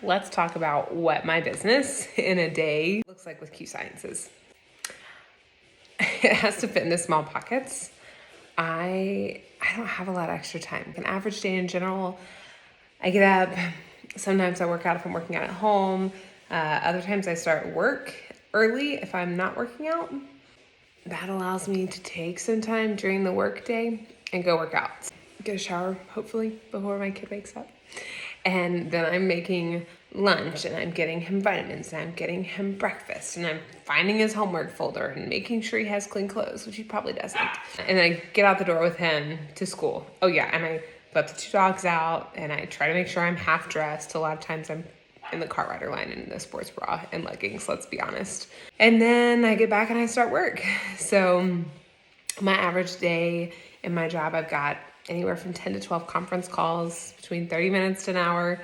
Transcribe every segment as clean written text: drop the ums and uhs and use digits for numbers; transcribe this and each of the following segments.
let's talk about what my business in a day looks like with Q Sciences. It has to fit into small pockets. I don't have a lot of extra time. An average day in general, I get up, sometimes I work out if I'm working out at home. Other times I start work early if I'm not working out. That allows me to take some time during the work day and go work out. Get a shower, hopefully, before my kid wakes up. And then I'm making lunch and I'm getting him vitamins and I'm getting him breakfast and I'm finding his homework folder and making sure he has clean clothes, which he probably doesn't. And then I get out the door with him to school. Oh yeah, and I let the 2 dogs out and I try to make sure I'm half dressed. A lot of times I'm in the car rider line in the sports bra and leggings, let's be honest. And then I get back and I start work. So my average day in my job, I've got anywhere from 10 to 12 conference calls, between 30 minutes to an hour,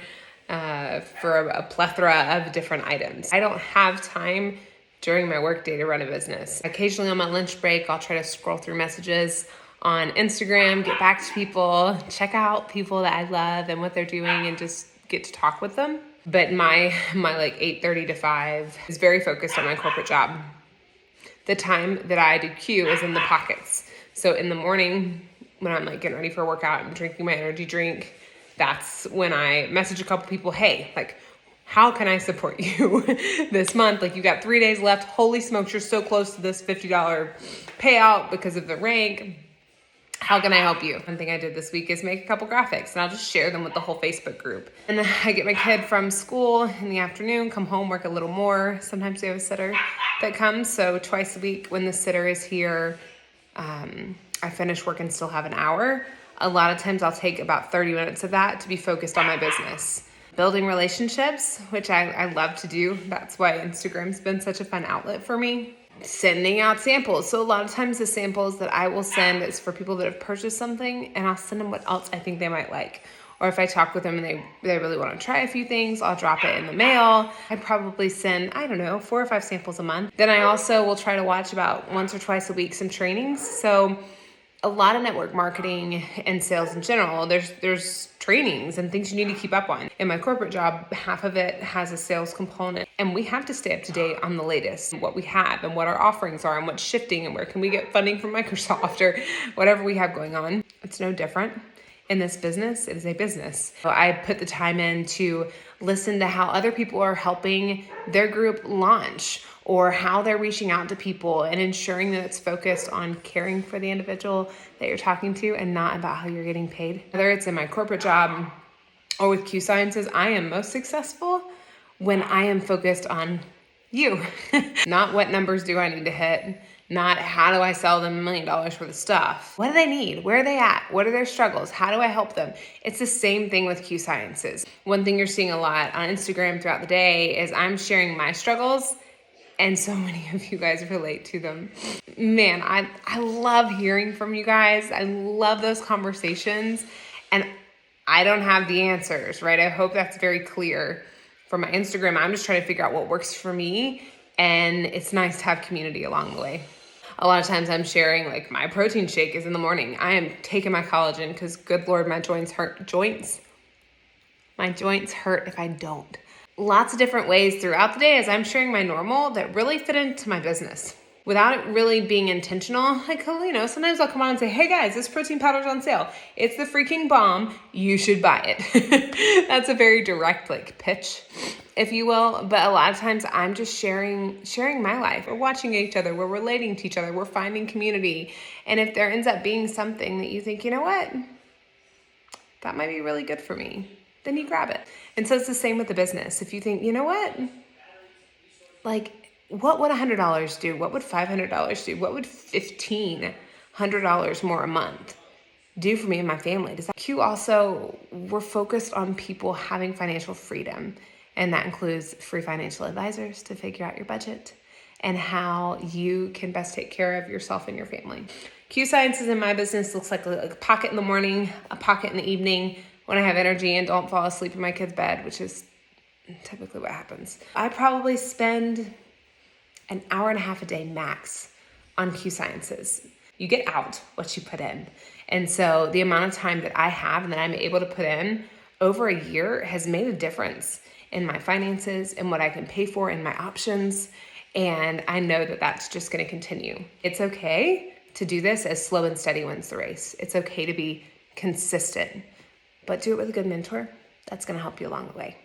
for a plethora of different items. I don't have time during my work day to run a business. Occasionally on my lunch break, I'll try to scroll through messages on Instagram, get back to people, check out people that I love and what they're doing and just get to talk with them. But my like 8:30 to 5 is very focused on my corporate job. The time that I do Q is in the pockets. So in the morning, when I'm like getting ready for a workout and drinking my energy drink, that's when I message a couple people, hey, like, how can I support you this month? Like, you got 3 days left. Holy smokes, you're so close to this $50 payout because of the rank. How can I help you? One thing I did this week is make a couple graphics and I'll just share them with the whole Facebook group. And I get my kid from school in the afternoon, come home, work a little more. Sometimes we have a sitter that comes. So twice a week when the sitter is here, I finish work and still have an hour. A lot of times I'll take about 30 minutes of that to be focused on my business. Building relationships, which I love to do. That's why Instagram's been such a fun outlet for me. Sending out samples. So a lot of times the samples that I will send is for people that have purchased something and I'll send them what else I think they might like. Or if I talk with them and they really want to try a few things, I'll drop it in the mail. I probably send, 4 or 5 samples a month. Then I also will try to watch about once or twice a week some trainings. So a lot of network marketing and sales in general, there's trainings and things you need to keep up on. In my corporate job, half of it has a sales component and we have to stay up to date on the latest, what we have and what our offerings are and what's shifting and where can we get funding from Microsoft or whatever we have going on. It's no different. In this business, it is a business. So I put the time in to listen to how other people are helping their group launch or how they're reaching out to people and ensuring that it's focused on caring for the individual that you're talking to and not about how you're getting paid. Whether it's in my corporate job or with Q Sciences, I am most successful when I am focused on you. Not what numbers do I need to hit, not how do I sell them $1 million worth of stuff. What do they need? Where are they at? What are their struggles? How do I help them? It's the same thing with Q Sciences. One thing you're seeing a lot on Instagram throughout the day is I'm sharing my struggles and so many of you guys relate to them. Man, I love hearing from you guys. I love those conversations and I don't have the answers, right? I hope that's very clear. For my Instagram, I'm just trying to figure out what works for me and it's nice to have community along the way. A lot of times I'm sharing like my protein shake is in the morning. I am taking my collagen because good Lord, my joints hurt. My joints hurt if I don't. Lots of different ways throughout the day as I'm sharing my normal that really fit into my business without it really being intentional. Like, sometimes I'll come on and say, hey guys, this protein powder's on sale. It's the freaking bomb. You should buy it. That's a very direct pitch, if you will. But a lot of times I'm just sharing my life. We're watching each other. We're relating to each other. We're finding community. And if there ends up being something that you think, you know what, that might be really good for me, then you grab it. And so it's the same with the business. If you think, you know what, what would $100 do? What would $500 do? What would $1,500 more a month do for me and my family? Q also, we're focused on people having financial freedom. And that includes free financial advisors to figure out your budget and how you can best take care of yourself and your family. Q Sciences in my business looks like a pocket in the morning, a pocket in the evening, when I have energy and don't fall asleep in my kid's bed, which is typically what happens. I probably spend an hour and a half a day max on Q Sciences. You get out what you put in. And so the amount of time that I have and that I'm able to put in over a year has made a difference in my finances and what I can pay for and my options. And I know that that's just going to continue. It's okay to do this as slow and steady wins the race. It's okay to be consistent, but do it with a good mentor. That's going to help you along the way.